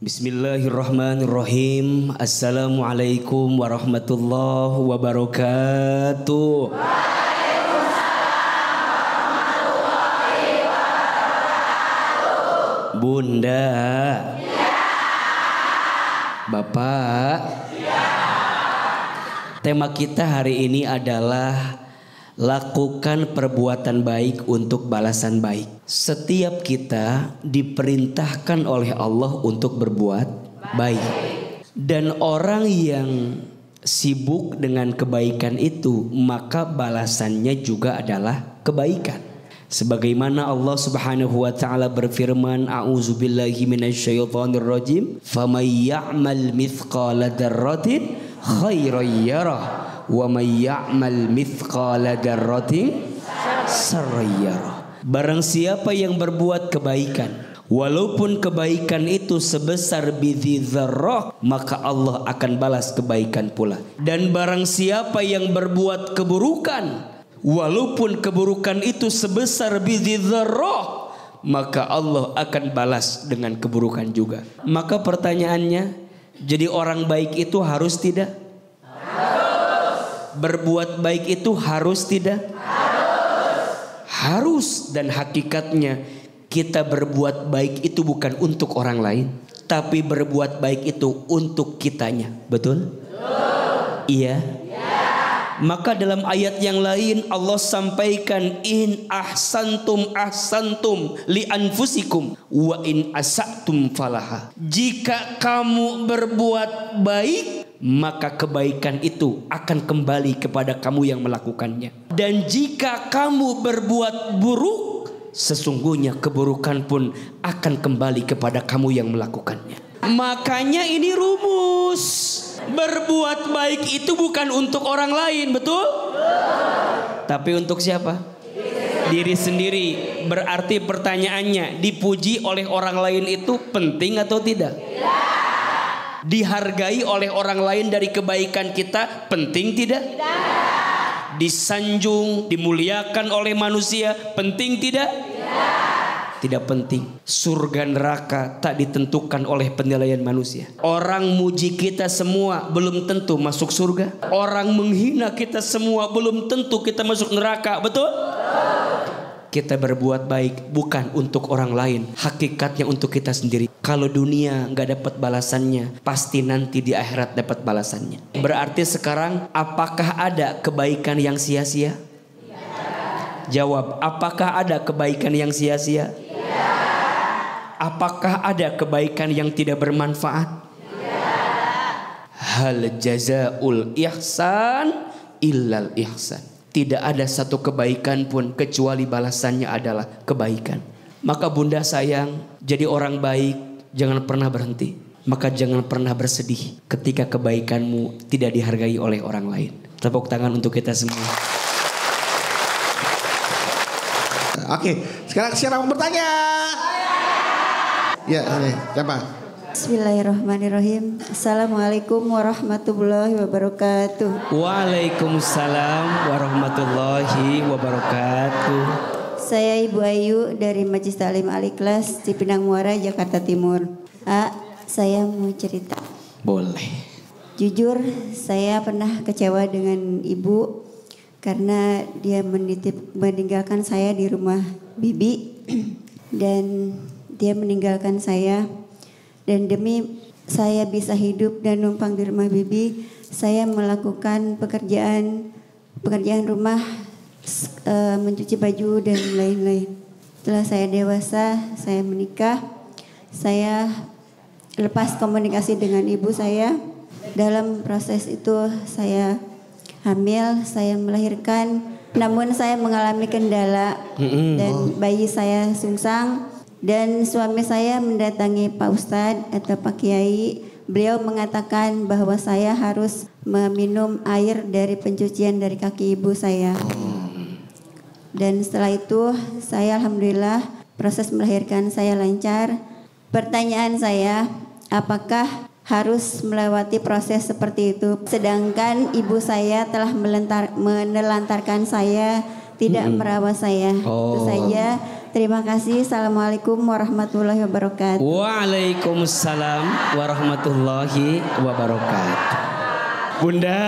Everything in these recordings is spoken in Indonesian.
Bismillahirrahmanirrahim. Assalamualaikum warahmatullahi wabarakatuh. Bunda, ya. Bapak, ya. Tema kita hari ini adalah lakukan perbuatan baik untuk balasan baik. Setiap kita diperintahkan oleh Allah untuk berbuat baik. Dan orang yang sibuk dengan kebaikan itu, maka balasannya juga adalah kebaikan. Sebagaimana Allah Subhanahu wa taala berfirman, a'udzubillahi minasyaitonir rajim, "Faman ya'mal mithqala dzarratin khairan yarah wa may ya'mal mithqala dzarratin syarran yarah." Barang siapa yang berbuat kebaikan, walaupun kebaikan itu sebesar bidhi dzarrah, maka Allah akan balas kebaikan pula. Dan barang siapa yang berbuat keburukan, walaupun keburukan itu sebesar bidhi dzarrah, maka Allah akan balas dengan keburukan juga. Maka pertanyaannya, jadi orang baik itu harus tidak? Berbuat baik itu harus tidak? Harus. Dan hakikatnya kita berbuat baik itu bukan untuk orang lain, tapi berbuat baik itu untuk kitanya. Betul? Iya. Maka dalam ayat yang lain Allah sampaikan, in ahsantum ahsantum li anfusikum wa in asatum falaha. Jika kamu berbuat baik, maka kebaikan itu akan kembali kepada kamu yang melakukannya. Dan jika kamu berbuat buruk, sesungguhnya keburukan pun akan kembali kepada kamu yang melakukannya. Makanya ini rumus. Berbuat baik itu bukan untuk orang lain, betul? Tapi untuk siapa? Diri sendiri. Berarti pertanyaannya, dipuji oleh orang lain itu penting atau tidak? Dihargai oleh orang lain dari kebaikan kita penting tidak? Disanjung, dimuliakan oleh manusia penting tidak? Tidak penting. Surga neraka tak ditentukan oleh penilaian manusia. Orang muji kita semua belum tentu masuk surga. Orang menghina kita semua belum tentu kita masuk neraka. Betul? Kita berbuat baik bukan untuk orang lain, hakikatnya untuk kita sendiri. Kalau dunia gak dapat balasannya, pasti nanti di akhirat dapat balasannya. Berarti sekarang, apakah ada kebaikan yang sia-sia? Jawab, apakah ada kebaikan yang sia-sia? Apakah ada kebaikan yang tidak bermanfaat? Hal jazaul ihsan illal ihsan. Tidak ada satu kebaikan pun kecuali balasannya adalah kebaikan. Maka bunda sayang, jadi orang baik jangan pernah berhenti. Maka jangan pernah bersedih ketika kebaikanmu tidak dihargai oleh orang lain. Tepuk tangan untuk kita semua. Oke, sekarang siapa yang mau bertanya? Ya, siapa? Bismillahirrahmanirrahim. Assalamualaikum warahmatullahi wabarakatuh. Waalaikumsalam warahmatullahi wabarakatuh. Saya Ibu Ayu dari Majelis Taklim Al-Ikhlas Cipinang Muara, Jakarta Timur. Saya mau cerita. Boleh. Jujur saya pernah kecewa dengan ibu karena dia meninggalkan saya di rumah bibi dan dia meninggalkan saya. Dan demi saya bisa hidup dan numpang di rumah bibi, saya melakukan pekerjaan rumah, mencuci baju dan lain-lain. Setelah saya dewasa, saya menikah, saya lepas komunikasi dengan ibu saya. Dalam proses itu saya hamil, saya melahirkan, namun saya mengalami kendala dan bayi saya sungsang. Dan suami saya mendatangi Pak Ustadz atau Pak Kiai. Beliau mengatakan bahwa saya harus meminum air dari pencucian dari kaki ibu saya. Dan setelah itu saya alhamdulillah proses melahirkan saya lancar. Pertanyaan saya, apakah harus melewati proses seperti itu? Sedangkan ibu saya telah menelantarkan saya, tidak merawat saya. Itu saja. Terima kasih. Assalamualaikum warahmatullahi wabarakatuh. Waalaikumsalam warahmatullahi wabarakatuh. Bunda,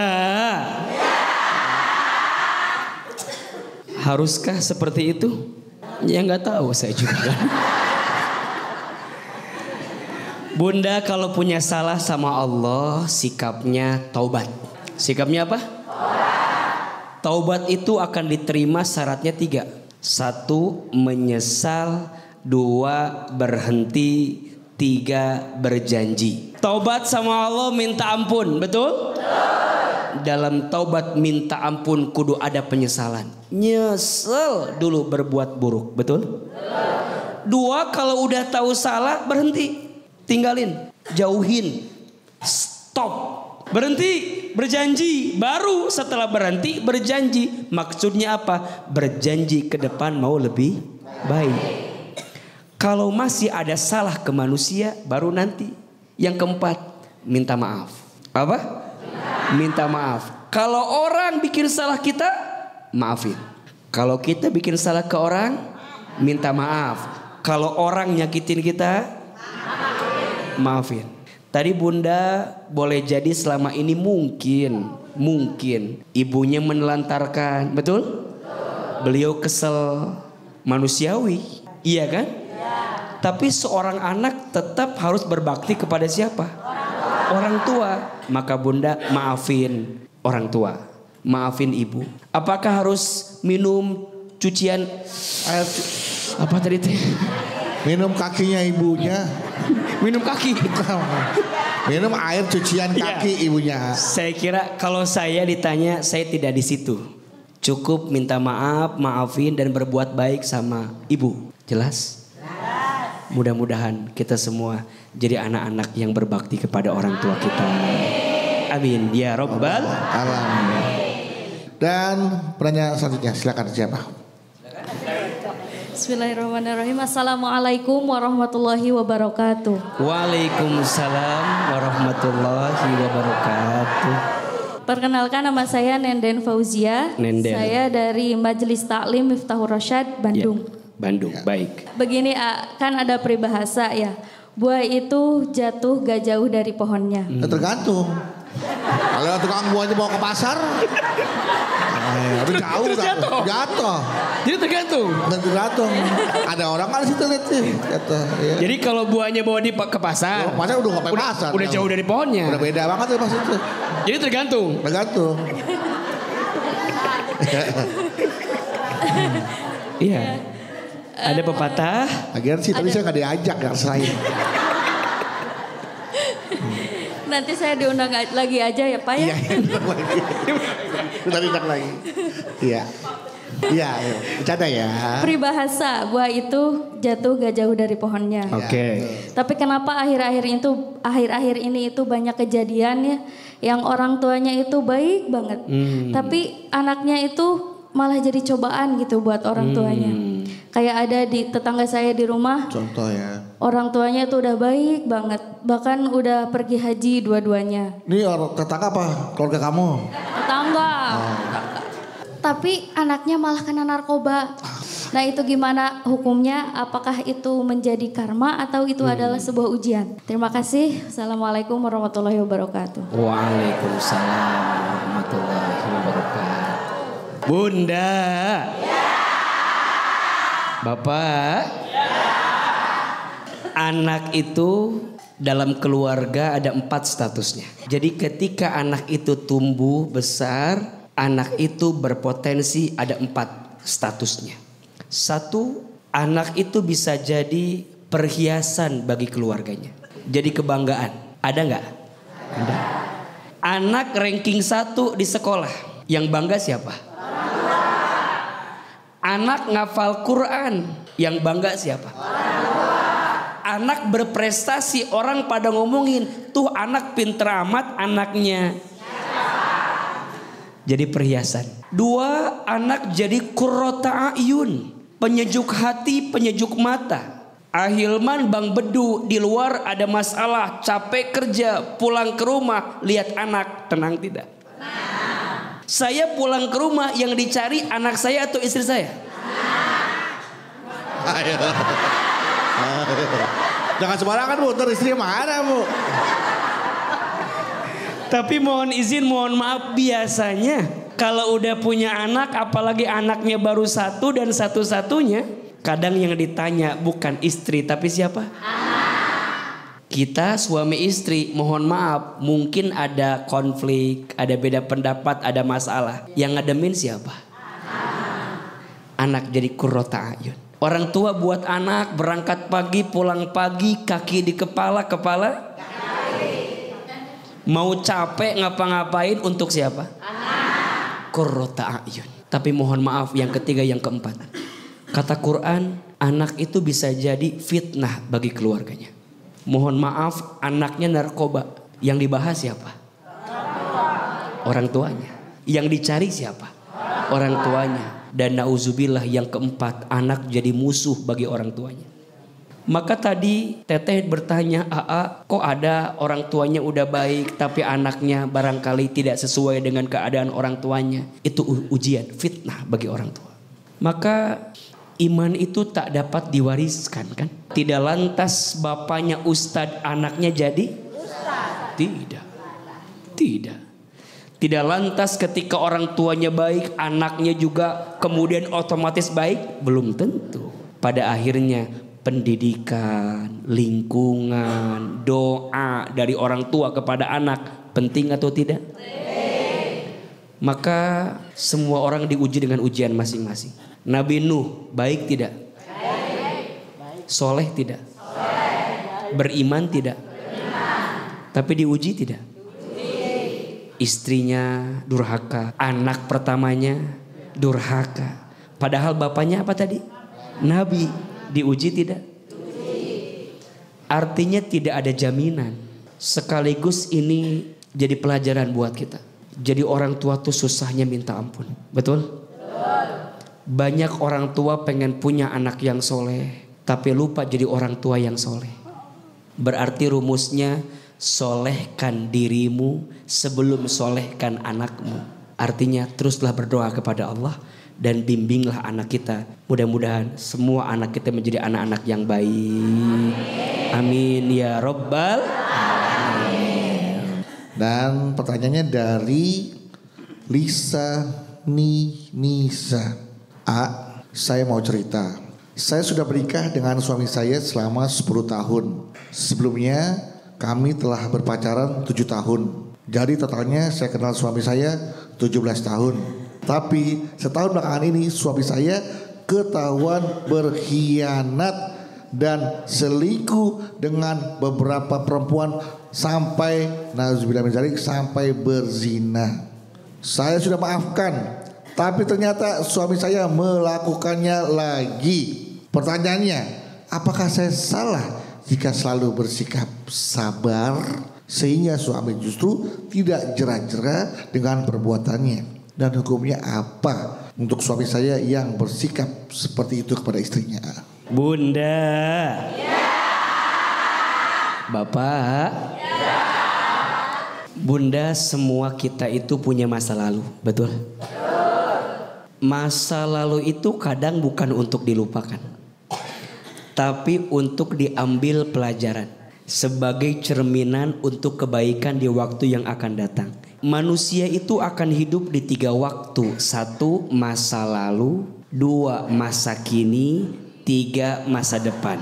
haruskah seperti itu? Ya nggak tahu saya juga. Bunda kalau punya salah sama Allah, sikapnya taubat. Sikapnya apa? Taubat itu akan diterima syaratnya 3. 1. Menyesal. 2. Berhenti. 3. Berjanji. Taubat sama Allah minta ampun, betul? Dalam taubat minta ampun kudu ada penyesalan. Nyesel dulu berbuat buruk, betul? 2. Kalau udah tahu salah, berhenti. Tinggalin, jauhin, stop. Berhenti, berjanji. Baru setelah berhenti berjanji. Maksudnya apa? Berjanji ke depan mau lebih baik. Kalau masih ada salah ke manusia, baru nanti. Yang keempat, minta maaf. Apa? Minta maaf. Kalau orang bikin salah kita, maafin. Kalau kita bikin salah ke orang, minta maaf. Kalau orang nyakitin kita, maafin. Tadi Bunda boleh jadi selama ini mungkin ibunya menelantarkan, betul? Beliau kesel, manusiawi, iya kan? Tapi seorang anak tetap harus berbakti kepada siapa? Orang tua. Maka Bunda maafin orang tua, maafin ibu. Apakah harus minum cucian air? Apa tadi teh? Minum kakinya ibunya. Minum kaki. Minum air cucian kaki ibunya. Saya kira kalau saya ditanya, saya tidak di situ. Cukup minta maaf, maafin dan berbuat baik sama ibu. Jelas? Mudah-mudahan kita semua jadi anak-anak yang berbakti kepada orang tua kita. Amin ya Rabbal Alamin. Dan pertanyaan selanjutnya silakan siapa? Bismillahirrahmanirrahim. Assalamualaikum warahmatullahi wabarakatuh. Waalaikumsalam warahmatullahi wabarakatuh. Perkenalkan, nama saya Nenden Fauzia. Nenden. Saya dari Majelis Taklim Miftahur Rasyad, Bandung. Ya, Bandung, baik. Begini, kan ada peribahasa ya. Buah itu jatuh gak jauh dari pohonnya. Tergantung. Kalau tukang buahnya bawa ke pasar, jauh jatuh. Jadi tergantung. Ada orang kan di situ lihat sih. Ya. Jadi kalau buahnya bawa ke pasar, pasar udah nggak pasar. Udah jauh dari pohonnya. Udah beda banget tuh pas itu. Jadi tergantung. Iya. Ada pepatah. Akhirnya sih tadi saya nggak diajak nggak selain. Nanti saya diundang lagi aja ya Pak ya. Kita undang lagi. Iya. Iya, bercanda ya. Peribahasa, buah itu jatuh gak jauh dari pohonnya. Oke. Tapi kenapa akhir-akhir ini itu banyak kejadian ya, yang orang tuanya itu baik banget, tapi anaknya itu malah jadi cobaan gitu buat orang tuanya. Kayak ada di tetangga saya di rumah. Contoh ya. Orang tuanya itu udah baik banget, bahkan udah pergi haji dua-duanya. Ini orang tetangga apa? Keluarga kamu? Tetangga. Tapi anaknya malah kena narkoba. Nah itu gimana hukumnya? Apakah itu menjadi karma atau itu adalah sebuah ujian? Terima kasih. Assalamualaikum warahmatullahi wabarakatuh. Waalaikumsalam warahmatullahi wabarakatuh. Bunda. Bapak. Anak itu dalam keluarga ada 4 statusnya. Jadi ketika anak itu tumbuh besar, anak itu berpotensi ada 4 statusnya. 1, anak itu bisa jadi perhiasan bagi keluarganya. Jadi kebanggaan. Ada nggak? Ada. Anak ranking 1 di sekolah. Yang bangga siapa? Anak ngafal Quran. Yang bangga siapa? Anak berprestasi, orang pada ngomongin, tuh anak pinter amat anaknya. Jadi perhiasan. 2, anak jadi qurrata ayun, penyejuk hati, penyejuk mata. Ahilman Bang Bedu di luar ada masalah, capek kerja, pulang ke rumah lihat anak, tenang tidak? Saya pulang ke rumah yang dicari anak saya atau istri saya? Ayo. Jangan sembarangan Bu, ntar istri mana Bu? Tapi mohon izin, mohon maaf, biasanya kalau udah punya anak, apalagi anaknya baru satu dan satu-satunya, kadang yang ditanya bukan istri tapi siapa? Kita suami istri, mohon maaf, mungkin ada konflik, ada beda pendapat, ada masalah. Yang ngademin siapa? Anak jadi qurrata ayun. Orang tua buat anak berangkat pagi, pulang pagi, kaki di kepala, kepala mau capek ngapa-ngapain untuk siapa? Qurrata ayun. Tapi mohon maaf, yang ketiga, yang keempat, kata Quran, anak itu bisa jadi fitnah bagi keluarganya. Mohon maaf, anaknya narkoba, yang dibahas siapa? Orang tuanya. Yang dicari siapa? Orang tuanya. Dan nauzubillah, yang keempat, anak jadi musuh bagi orang tuanya. Maka tadi Teteh bertanya, Aa, kok ada orang tuanya udah baik tapi anaknya barangkali tidak sesuai dengan keadaan orang tuanya. Itu ujian, fitnah bagi orang tua. Maka iman itu tak dapat diwariskan kan? Tidak lantas bapaknya ustadz, anaknya jadi ustadz. Tidak. Tidak lantas ketika orang tuanya baik, anaknya juga kemudian otomatis baik. Belum tentu. Pada akhirnya pendidikan, lingkungan, doa dari orang tua kepada anak penting atau tidak? Maka semua orang diuji dengan ujian masing-masing. Nabi Nuh baik tidak? Soleh tidak? Beriman tidak? Tapi diuji tidak? Istrinya durhaka, anak pertamanya durhaka. Padahal bapaknya apa tadi? Nabi. Diuji tidak? Artinya tidak ada jaminan. Sekaligus ini jadi pelajaran buat kita. Jadi orang tua tuh susahnya minta ampun. Betul? Banyak orang tua pengen punya anak yang soleh, tapi lupa jadi orang tua yang soleh. Berarti rumusnya, solehkan dirimu sebelum solehkan anakmu. Artinya teruslah berdoa kepada Allah dan bimbinglah anak kita. Mudah-mudahan semua anak kita menjadi anak-anak yang baik. Amin ya Rabbal alamin. Dan pertanyaannya dari Lisa Nisa. Saya mau cerita. Saya sudah menikah dengan suami saya selama 10 tahun. Sebelumnya kami telah berpacaran 7 tahun. Jadi totalnya saya kenal suami saya 17 tahun. Tapi setahun belakangan ini suami saya ketahuan berkhianat dan selingkuh dengan beberapa perempuan sampai nauzubillah min dzalik, sampai berzina. Saya sudah maafkan, tapi ternyata suami saya melakukannya lagi. Pertanyaannya, apakah saya salah jika selalu bersikap sabar sehingga suami justru tidak jera-jera dengan perbuatannya? Dan hukumnya apa untuk suami saya yang bersikap seperti itu kepada istrinya? Bunda. Ya. Bapak. Ya. Bunda, semua kita itu punya masa lalu, betul? Masa lalu itu kadang bukan untuk dilupakan, tapi untuk diambil pelajaran sebagai cerminan untuk kebaikan di waktu yang akan datang. Manusia itu akan hidup di 3 waktu. 1 masa lalu, 2 masa kini, 3 masa depan.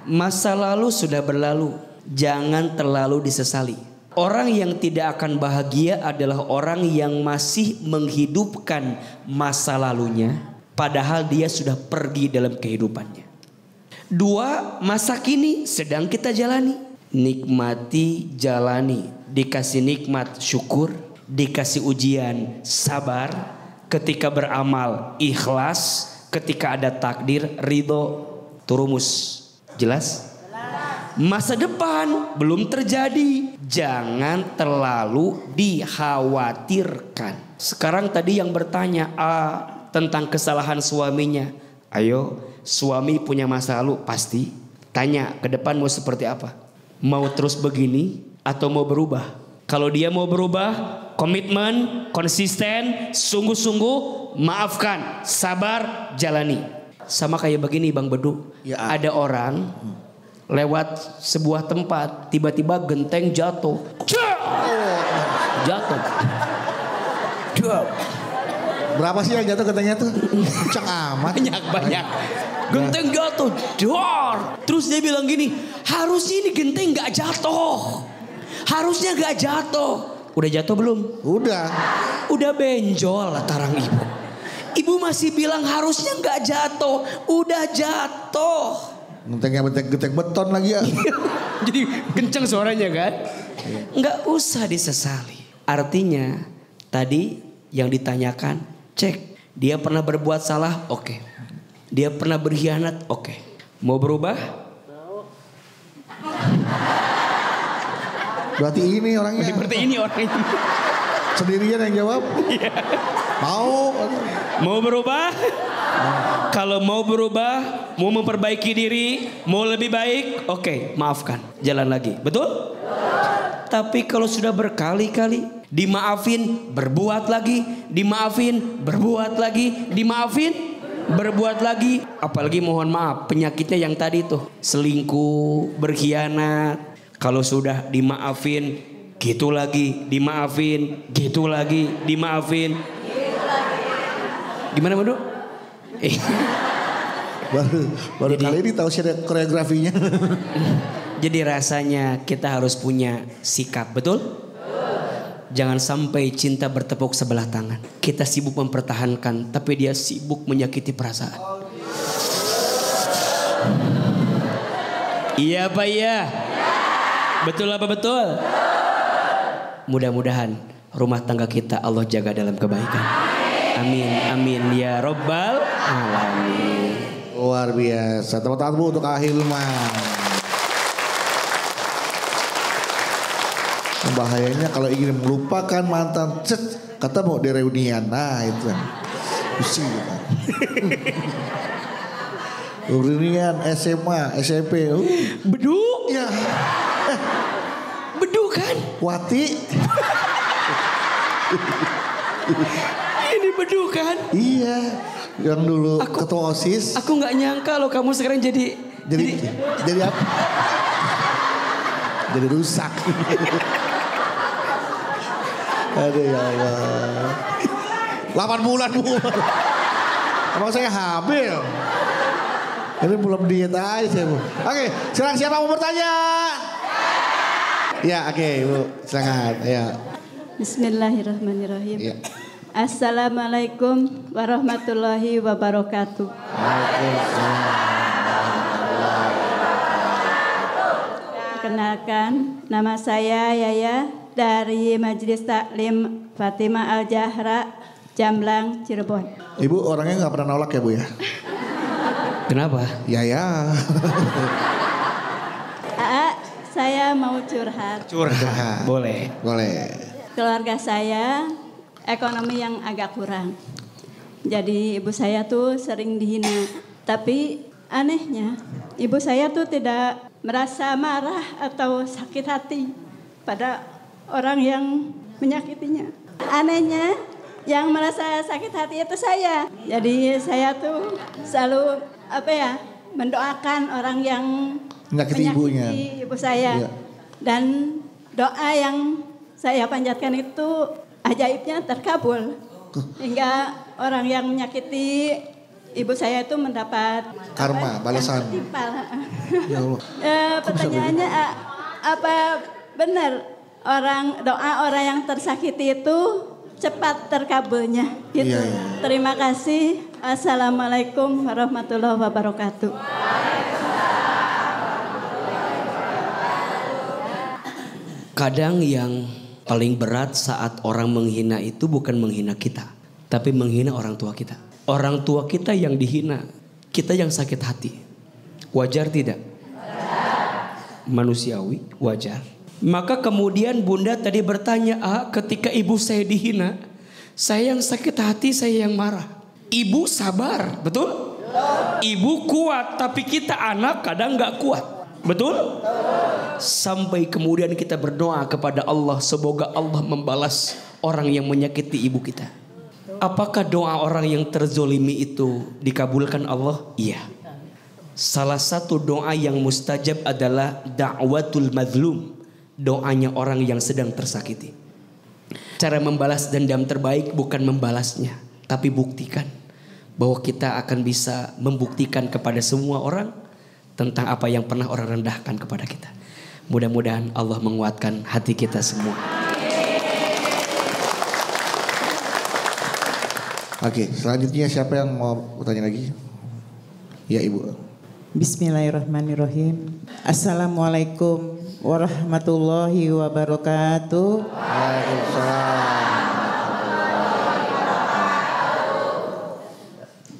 Masa lalu sudah berlalu, jangan terlalu disesali. Orang yang tidak akan bahagia adalah orang yang masih menghidupkan masa lalunya, padahal dia sudah pergi dalam kehidupannya. 2 masa kini sedang kita jalani. Nikmati, jalani. Dikasih nikmat, syukur. Dikasih ujian, sabar. Ketika beramal, ikhlas. Ketika ada takdir, ridho, turumus. Jelas? Masa depan belum terjadi, jangan terlalu dikhawatirkan. Sekarang tadi yang bertanya tentang kesalahan suaminya. Ayo, suami punya masa lalu pasti. Tanya ke depan mau seperti apa? Mau terus begini atau mau berubah? Kalau dia mau berubah, komitmen, konsisten, sungguh-sungguh, maafkan, sabar, jalani. Sama kayak begini Bang Bedu. Ya. Ada orang lewat sebuah tempat, tiba-tiba genteng jatuh. Jatuh. Berapa sih yang jatuh gentengnya tuh? Kencang amat. Banyak. Genteng jatuh. Dor. Terus dia bilang gini, harusnya ini genteng gak jatuh. Harusnya gak jatuh. Udah jatuh belum? Udah benjol tarang ibu. Ibu masih bilang harusnya gak jatuh. Udah jatuh. Gentengnya genteng beton lagi ya. Jadi kenceng suaranya kan? Nggak usah disesali. Artinya tadi yang ditanyakan, cek. Dia pernah berbuat salah, oke. Dia pernah berkhianat, oke. Mau berubah? Berarti ini orangnya. Berarti ini orangnya. Sendirian yang jawab. Mau berubah? Kalau mau berubah, mau memperbaiki diri, mau lebih baik, oke, maafkan, jalan lagi. Betul? Tapi kalau sudah berkali-kali dimaafin, berbuat lagi, dimaafin, berbuat lagi, dimaafin, berbuat lagi, apalagi mohon maaf, penyakitnya yang tadi tuh, selingkuh, berkhianat. Kalau sudah dimaafin, gitu lagi, dimaafin, gitu lagi, dimaafin. Gimana Madu? baru kali ini tahu sih ada koreografinya. Jadi rasanya kita harus punya sikap, betul? Jangan sampai cinta bertepuk sebelah tangan. Kita sibuk mempertahankan, tapi dia sibuk menyakiti perasaan. Iya apa iya? Betul apa betul? Mudah-mudahan rumah tangga kita Allah jaga dalam kebaikan. Amin, amin ya robbal alamin. Luar biasa. Tepuk tangan untuk Ahilman. Bahayanya kalau ingin melupakan mantan, kata mau direunian. Nah itu kan. Pusing gitu. Reunian SMA, SMP. Bedu? Ya. Bedu kan? Wati. Ini Bedu kan? Iya. Yang dulu ketua OSIS. Aku nggak nyangka loh kamu sekarang jadi apa? Jadi rusak. Aduh ya Allah. 8 bulan Bu. Emang saya hamil. Ini belum diet aja saya Bu. Oke, silakan siapa mau bertanya? Ya, oke Bu, silakan. Ya. Bismillahirrahmanirrahim. Ya. Assalamualaikum warahmatullahi wabarakatuh. Kenalkan, nama saya Yaya dari Majelis Taklim Fatimah Al-Jahra, Jamblang, Cirebon. Ibu orangnya nggak pernah nolak ya Bu ya? Kenapa? Ya. Saya mau curhat. Curhat. Boleh. Keluarga saya ekonomi yang agak kurang. Jadi ibu saya tuh sering dihina. Tapi anehnya ibu saya tuh tidak merasa marah atau sakit hati pada orang yang menyakitinya. Anehnya yang merasa sakit hati itu saya. Jadi saya tuh selalu mendoakan orang yang menyakiti ibu saya. Iya. Dan doa yang saya panjatkan itu ajaibnya terkabul. Hingga orang yang menyakiti ibu saya itu mendapat karma, balasan. Ya Allah. Pertanyaannya apa benar doa orang yang tersakiti itu cepat terkabulnya gitu. Iya. Terima kasih. Assalamualaikum warahmatullahi wabarakatuh. Kadang yang paling berat saat orang menghina itu bukan menghina kita, tapi menghina orang tua kita. Orang tua kita yang dihina, kita yang sakit hati. Wajar tidak? Manusiawi, wajar. Maka kemudian Bunda tadi bertanya, ketika ibu saya dihina, saya yang sakit hati, saya yang marah. Ibu sabar, betul? Ibu kuat, tapi kita anak kadang gak kuat. Betul? Sampai kemudian kita berdoa kepada Allah, semoga Allah membalas orang yang menyakiti ibu kita. apakah doa orang yang terzolimi itu dikabulkan Allah? Iya. Salah satu doa yang mustajab adalah da'watul mazlum. Doanya orang yang sedang tersakiti. Cara membalas dendam terbaik bukan membalasnya, tapi buktikan bahwa kita akan bisa membuktikan kepada semua orang tentang apa yang pernah orang rendahkan kepada kita. Mudah-mudahan Allah menguatkan hati kita semua. Oke, selanjutnya siapa yang mau bertanya lagi? Ya Ibu. Bismillahirrahmanirrahim. Assalamualaikum warahmatullahi wabarakatuh. Waalaikumsalam.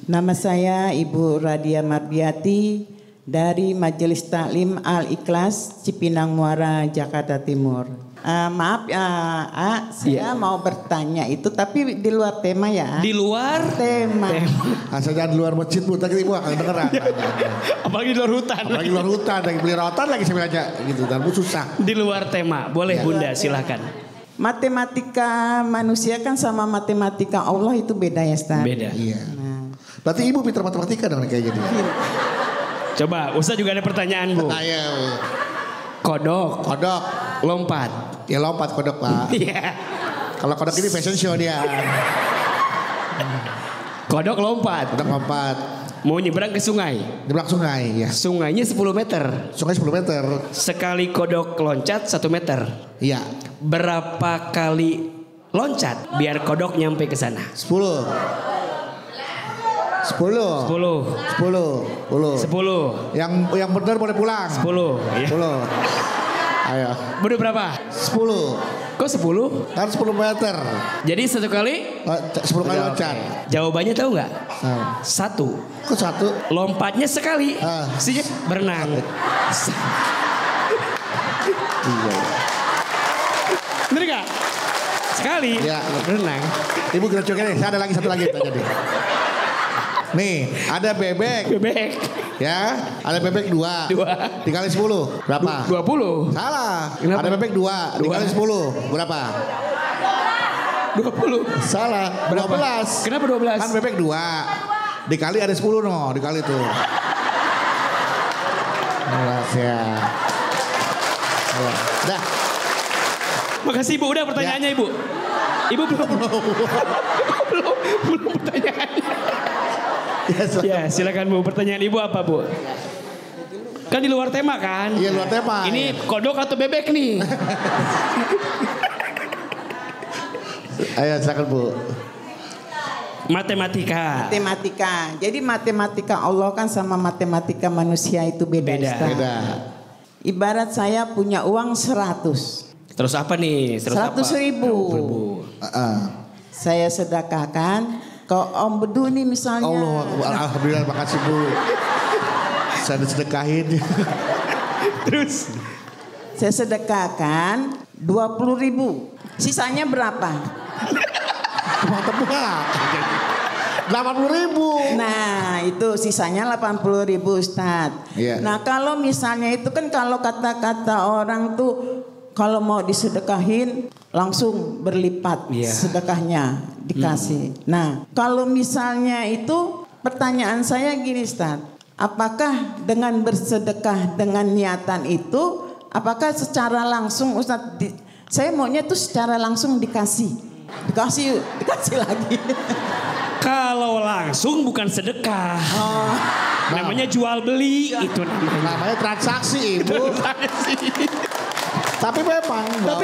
Nama saya Ibu Radia Mardiati dari Majelis Taklim Al-Ikhlas Cipinang Muara, Jakarta Timur. Maaf saya mau bertanya itu tapi di luar tema ya. Di luar tema. Asal jangan di luar masjid Bu, tadi Ibu akan dengeran. Apalagi di luar hutan. Apalagi di luar hutan, lagi beli rotan lagi saya aja gitu, dan Bu susah. Di luar tema. Boleh Bunda, silakan. Matematika manusia kan sama matematika Allah itu beda ya Ustaz? Beda. Iya. Berarti Ibu pintar matematika dong kayak gitu. Coba, Ustaz juga ada pertanyaan Bu. Ayo. Kodok, lompat. Ya lompat kodok Pak. Iya. Kalau kodok ini fashion show dia. Kodok lompat. Kodok lompat. Mau nyebrang ke sungai. Nyebrang sungai ya. Sungainya 10 meter. Sungai 10 meter. Sekali kodok loncat 1 meter. Iya. Berapa kali loncat biar kodok nyampe ke sana? 10. 10. 10. Yang benar boleh pulang. 10. Ya. 10. Ayo. Bener berapa? 10. Kok 10? Kan 10 meter. Jadi 1 kali? 10 kali loncat. Jawabannya tahu nggak? 1. Kok 1? Lompatnya sekali. Sih berenang. Iya. Bener nggak? Sekali. Ya. Berenang. Ibu kira nih. Saya ada lagi satu lagi tanya deh. Nih, ada bebek. Bebek. Ya, ada bebek 2. Dikali 10 berapa? 20. Salah. Kenapa? Ada bebek 2 dikali 10 berapa? 20. Salah. Berapa? 12. Kenapa 12? Kan bebek 2. Dikali ada 10 no, dikali tuh. 12 ya. Dah. Makasih Ibu, udah pertanyaannya Ibu. Ibu belum pertanyaannya. Ya silakan Bu, pertanyaan Ibu apa Bu? Kan di luar tema kan? Iya luar tema. Ini kodok atau bebek nih? Ayo silakan Bu. Matematika. Jadi matematika Allah kan sama matematika manusia itu beda. Beda. Ibarat saya punya uang 100. Terus apa nih? 100.000. Saya sedekahkan ke Om Bedu nih misalnya. Allah, alhamdulillah makasih Bu. Saya sedekahin. Terus saya sedekahkan 20.000. Sisanya berapa? Tebak-tebak. 80.000. Nah itu sisanya 80.000 Ustadz. Iya. Nah kalau misalnya itu kan kalau kata-kata orang tuh kalau mau disedekahin langsung berlipat sedekahnya dikasih. Nah kalau misalnya itu pertanyaan saya gini Ustaz. Apakah dengan bersedekah dengan niatan itu apakah secara langsung Ustaz saya maunya tuh secara langsung dikasih lagi. Kalau langsung bukan sedekah. Namanya jual beli itu namanya. Namanya transaksi Ibu. Tapi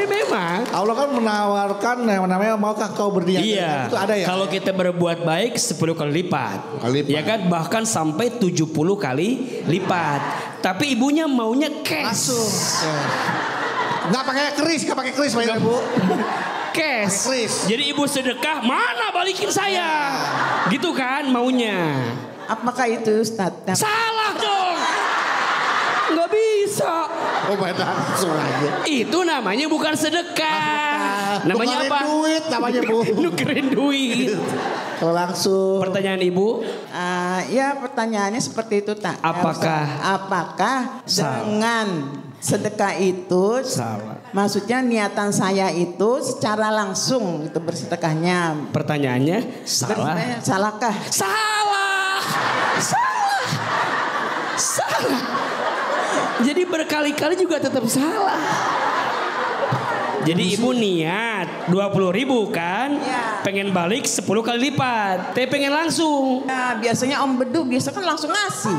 memang Allah kan menawarkan yang namanya maukah kau berniat. Iya. Itu ada ya. Kalau kita berbuat baik 10 kali lipat. Ya kan bahkan sampai 70 kali lipat. Tapi ibunya maunya cash. Langsung. Nggak pakai kris Pak Ibu. Cash. Jadi ibu sedekah, mana balikin saya? Gitu kan maunya. Apakah itu Ustaz? Salah dong. Nggak bisa. Oh main langsung aja. Itu namanya bukan sedekah. Namanya Nukerin apa? duit namanya Bu. Nukerin duit. Kalau langsung. Pertanyaan Ibu? Ya pertanyaannya seperti itu tak. Apakah dengan sedekah itu Salah. maksudnya niatan saya itu secara langsung itu bersedekahnya. Pertanyaannya salah. Salahkah? Salah. Jadi berkali-kali juga tetap salah. Jadi ibu niat 20.000 kan, Ya. pengen balik 10 kali lipat, tapi pengen langsung. Nah, biasanya Om Bedu biasa kan langsung ngasih.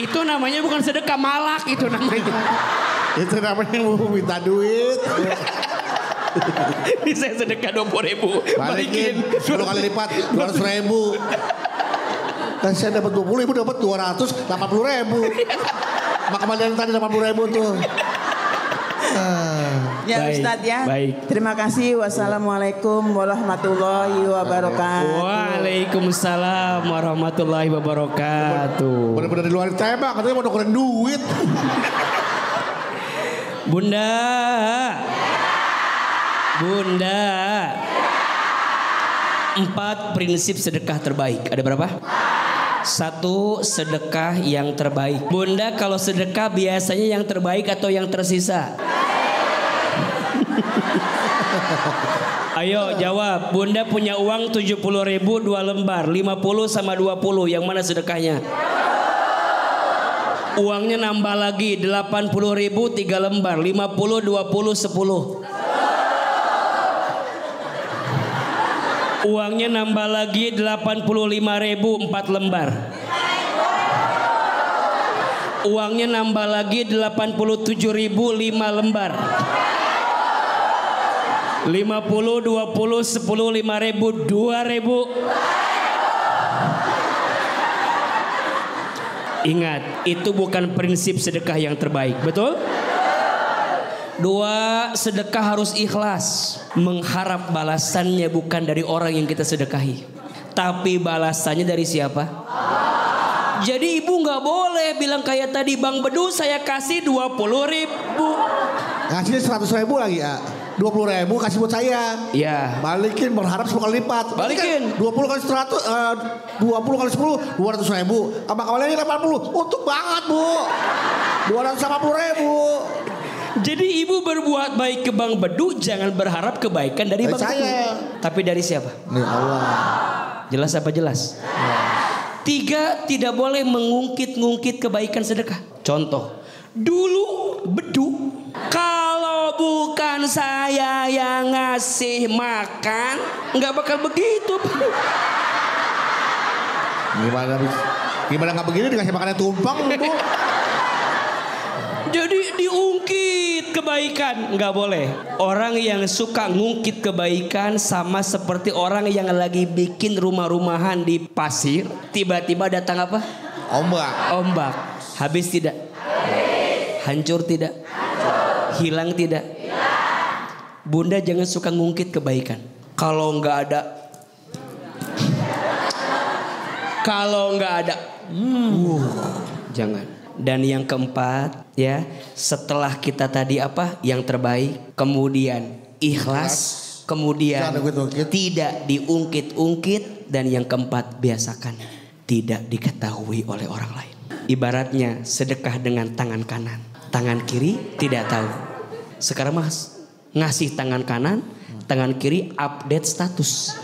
Itu namanya bukan sedekah, malak itu namanya. Itu namanya mau minta duit. Ini saya sedekah 20.000, Balikin 10 kali lipat 200.000. Dan saya dapat 20.000, dapat 280.000. Maka kembalian tadi 80.000 tuh. Ya Baik, Ustadz ya. baik. Terima kasih. Wassalamualaikum warahmatullahi wabarakatuh. Waalaikumsalam warahmatullahi wabarakatuh. Bener-bener di luar tembak, katanya mau nukerin duit. Bunda. 4 prinsip sedekah terbaik. Ada berapa? 1, sedekah yang terbaik. Bunda, kalau sedekah biasanya yang terbaik atau yang tersisa? Ayo jawab. Bunda punya uang 70.000 2 lembar, 50 sama 20, yang mana sedekahnya? Uangnya nambah lagi 80.000 3 lembar, 50 20 10. Uangnya nambah lagi 85.000 4 lembar. Uangnya nambah lagi 87.000 5 lembar. 50 20 10 5.000 2.000. Ingat, itu bukan prinsip sedekah yang terbaik, betul? 2, sedekah harus ikhlas. Mengharap balasannya bukan dari orang yang kita sedekahi, tapi balasannya dari siapa? Jadi ibu gak boleh bilang kayak tadi, Bang Bedu saya kasih 20.000. Ngasihnya 100.000 lagi ya. 20.000 kasih buat saya. Ya. Balikin berharap 10 kali lipat. Balikin. 20 kali 100, 20 kali 10, 200.000. Sama kembaliannya 80. Untuk banget Bu. 280.000. Jadi ibu berbuat baik ke Bang Bedu, jangan berharap kebaikan dari Bang saya. Bedu. Tapi dari siapa? Ya Allah. Jelas apa jelas? 3, tidak boleh mengungkit-ngungkit kebaikan sedekah. Contoh, dulu Bedu, kalau bukan saya yang ngasih makan, nggak bakal begitu. Gimana nggak begini dikasih makannya tumpang Bu? Jadi diungkit kebaikan, nggak boleh. Orang yang suka ngungkit kebaikan sama seperti orang yang lagi bikin rumah-rumahan di pasir, tiba-tiba datang apa? Ombak. Habis tidak? Hancur tidak? Hilang tidak? Bunda jangan suka ngungkit kebaikan. Kalau nggak ada, jangan. Dan yang keempat ya, setelah kita tadi apa? Yang terbaik, kemudian ikhlas, kemudian tidak diungkit-ungkit, dan yang keempat biasakan tidak diketahui oleh orang lain. Ibaratnya sedekah dengan tangan kanan, tangan kiri tidak tahu. Sekarang mas ngasih tangan kanan, tangan kiri update status.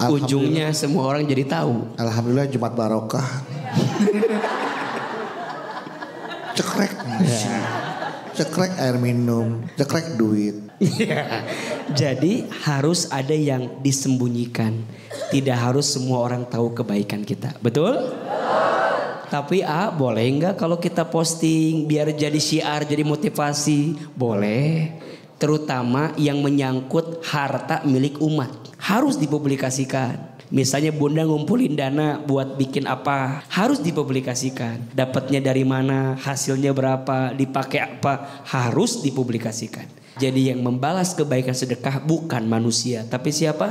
Ujungnya semua orang jadi tahu. Alhamdulillah Jumat barokah. Cekrek. Cekrek air minum, cekrek duit. Jadi harus ada yang disembunyikan. Tidak harus semua orang tahu kebaikan kita. Betul? Tapi boleh nggak kalau kita posting biar jadi syiar, jadi motivasi? Boleh. Terutama yang menyangkut harta milik umat. Harus dipublikasikan. Misalnya Bunda ngumpulin dana buat bikin apa, harus dipublikasikan. Dapatnya dari mana, hasilnya berapa, dipakai apa, harus dipublikasikan. Jadi yang membalas kebaikan sedekah bukan manusia, tapi siapa?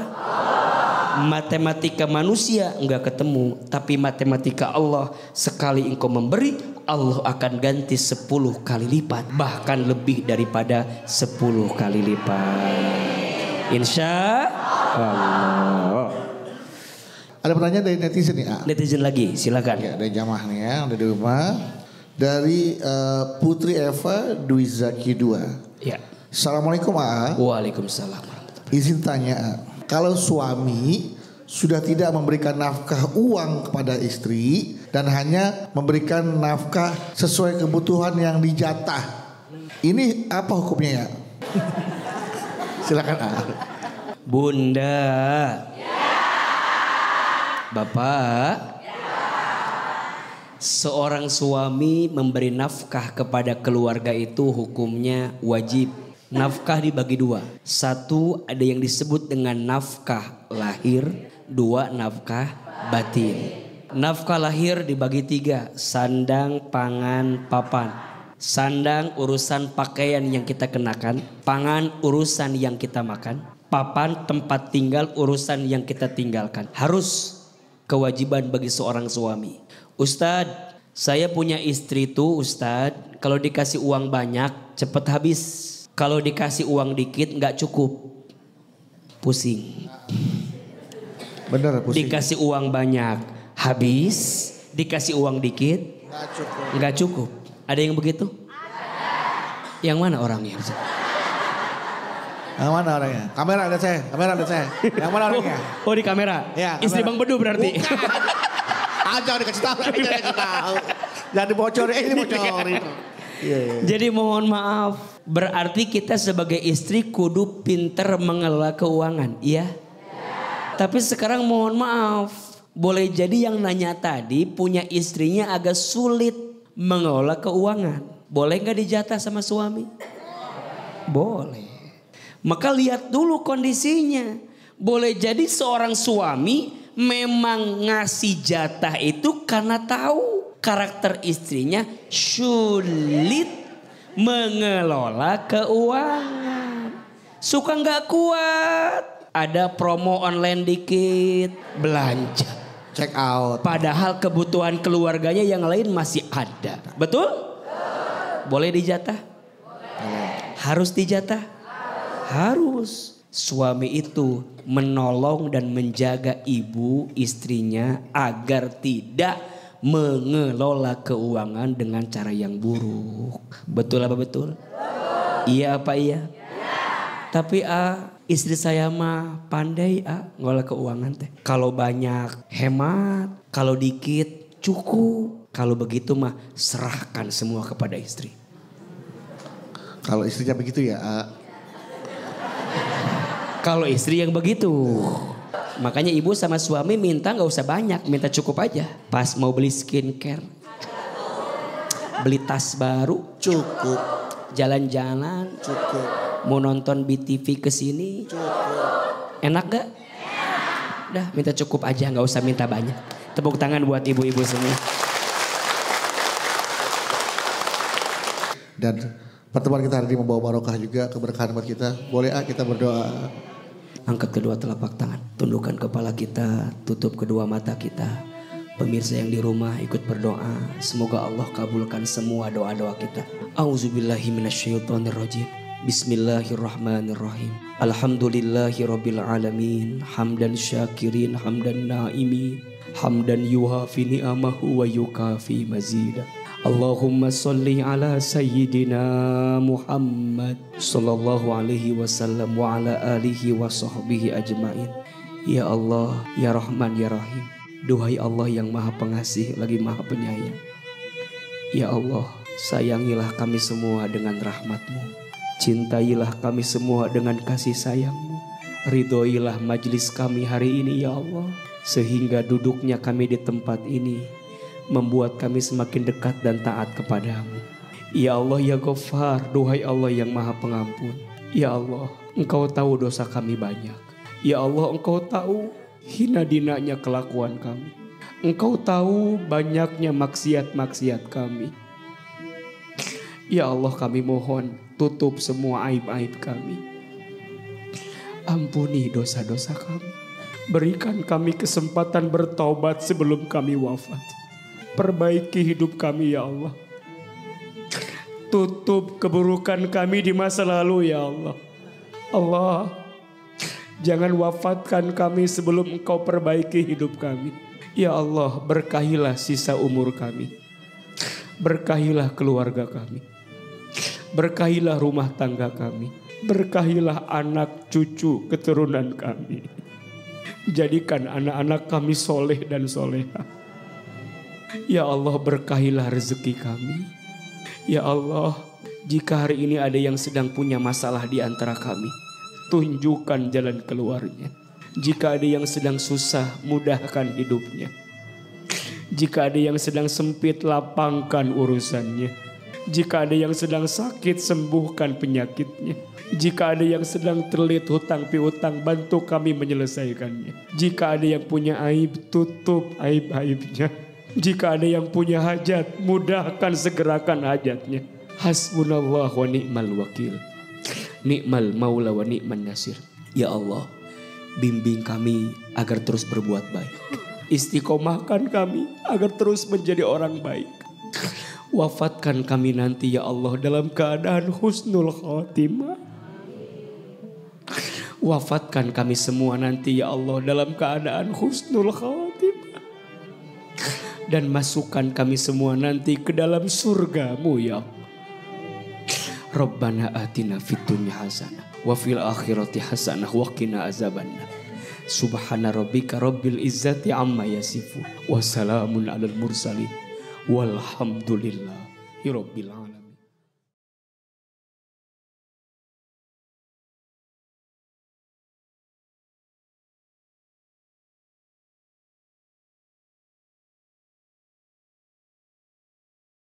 Matematika manusia enggak ketemu, tapi matematika Allah, sekali engkau memberi, Allah akan ganti 10 kali lipat, bahkan lebih daripada 10 kali lipat. Insya Allah. Ada pertanyaan dari netizen nih, Netizen lagi, silakan. Ya, dari jamaah nih ya, udah di rumah. Dari Putri Eva Dwi Zaki 2. Ya. Assalamualaikum A. Waalaikumsalam. Izin tanya A. Kalau suami sudah tidak memberikan nafkah uang kepada istri dan hanya memberikan nafkah sesuai kebutuhan yang dijatah, ini apa hukumnya ya? Silakan A. Bunda. Bapak. Seorang suami memberi nafkah kepada keluarga itu hukumnya wajib. Nafkah dibagi dua. Satu, ada yang disebut dengan nafkah lahir. Dua, nafkah batin. Nafkah lahir dibagi tiga. Sandang, pangan, papan. Sandang urusan pakaian yang kita kenakan. Pangan urusan yang kita makan. Papan tempat tinggal urusan yang kita tinggalkan. Harus kewajiban bagi seorang suami. Ustadz, saya punya istri tuh Ustadz. Kalau dikasih uang banyak cepet habis. Kalau dikasih uang dikit nggak cukup. Pusing. Bener, pusing. Dikasih uang banyak habis, dikasih uang dikit nggak cukup. Ada yang begitu? Yang mana orangnya? Yang mana orangnya? Kamera ada saya. Yang mana orangnya? Oh di kamera. Ya, Istri kamera. Bang Bedu berarti. Jangan dikasih tahu. Jangan dibocorin. Ini bocorin. Jadi mohon maaf. Berarti kita sebagai istri kudu pinter mengelola keuangan. Iya. Tapi sekarang mohon maaf. Boleh jadi yang nanya tadi punya istrinya agak sulit mengelola keuangan. Boleh gak dijatah sama suami? Boleh. Maka lihat dulu kondisinya. Boleh jadi seorang suami memang ngasih jatah itu karena tahu karakter istrinya sulit mengelola keuangan. Suka gak kuat. Ada promo online dikit, belanja. Check out. Padahal kebutuhan keluarganya yang lain masih ada. Betul? Boleh dijatah? Harus dijatah? Harus. Suami itu menolong dan menjaga ibu istrinya agar tidak mengelola keuangan dengan cara yang buruk. Betul apa betul? Iya apa iya? Tapi istri saya mah pandai ngolah keuangan teh. Kalau banyak hemat, kalau dikit cukup. Kalau begitu mah serahkan semua kepada istri. Kalau istrinya begitu ya Kalau istri yang begitu. Makanya ibu sama suami minta gak usah banyak, minta cukup aja. Pas mau beli skincare, beli tas baru, cukup. Jalan-jalan, Cukup. mau nonton BTV kesini, enak gak? Udah minta cukup aja, gak usah minta banyak. Tepuk tangan buat ibu-ibu semua. Dan pertemuan kita hari ini membawa barokah juga, keberkahan buat kita. Boleh kita berdoa. Angkat kedua telapak tangan, tundukkan kepala kita, tutup kedua mata kita. Pemirsa yang di rumah ikut berdoa, semoga Allah kabulkan semua doa-doa kita. Auzubillahi minasyaitonirrajim. Bismillahirrahmanirrahim. Alhamdulillahirabbil alamin, hamdan syakirin, hamdan naimin, hamdan yuhafi ni'amahu wa yukafi mazida. Allahumma salli ala sayyidina Muhammad sallallahu alaihi wasallam wa ala alihi wa sahbihi ajmain. Ya Allah, ya Rahman, ya Rahim. Duhai Allah yang maha pengasih lagi maha penyayang. Ya Allah, sayangilah kami semua dengan rahmat-Mu. Cintailah kami semua dengan kasih sayang-Mu. Ridhoilah majlis kami hari ini ya Allah. Sehingga duduknya kami di tempat ini membuat kami semakin dekat dan taat kepadamu. Ya Allah ya Ghaffar, duhai Allah yang maha pengampun. Ya Allah, Engkau tahu dosa kami banyak. Ya Allah, Engkau tahu hina dinanya kelakuan kami. Engkau tahu banyaknya maksiat-maksiat kami. Ya Allah, kami mohon tutup semua aib-aib kami. Ampuni dosa-dosa kami. Berikan kami kesempatan bertaubat sebelum kami wafat. Perbaiki hidup kami ya Allah. Tutup keburukan kami di masa lalu ya Allah. Allah, jangan wafatkan kami sebelum Engkau perbaiki hidup kami. Ya Allah, berkahilah sisa umur kami. Berkahilah keluarga kami. Berkahilah rumah tangga kami. Berkahilah anak cucu keturunan kami. Jadikan anak-anak kami soleh dan soleha. Ya Allah, berkahilah rezeki kami. Ya Allah, jika hari ini ada yang sedang punya masalah di antara kami, tunjukkan jalan keluarnya. Jika ada yang sedang susah, mudahkan hidupnya. Jika ada yang sedang sempit, lapangkan urusannya. Jika ada yang sedang sakit, sembuhkan penyakitnya. Jika ada yang sedang terlilit hutang piutang, bantu kami menyelesaikannya. Jika ada yang punya aib, tutup aib-aibnya. Jika ada yang punya hajat, mudahkan segerakan hajatnya. Hasbunallah wa ni'mal wakil. Ni'mal maula wa ni'man nasir. Ya Allah, bimbing kami agar terus berbuat baik. Istiqomahkan kami agar terus menjadi orang baik. Wafatkan kami nanti ya Allah dalam keadaan husnul khatimah. Wafatkan kami semua nanti ya Allah dalam keadaan husnul khatimah. Dan masukkan kami semua nanti ke dalam surga-Mu ya Allah. Rabbana atina fid dunya hasanah wa fil akhirati hasanah wa qina azabannar. Subhana rabbika rabbil izzati amma yasifun wa salamun alal mursalin walhamdulillahi rabbil alamin.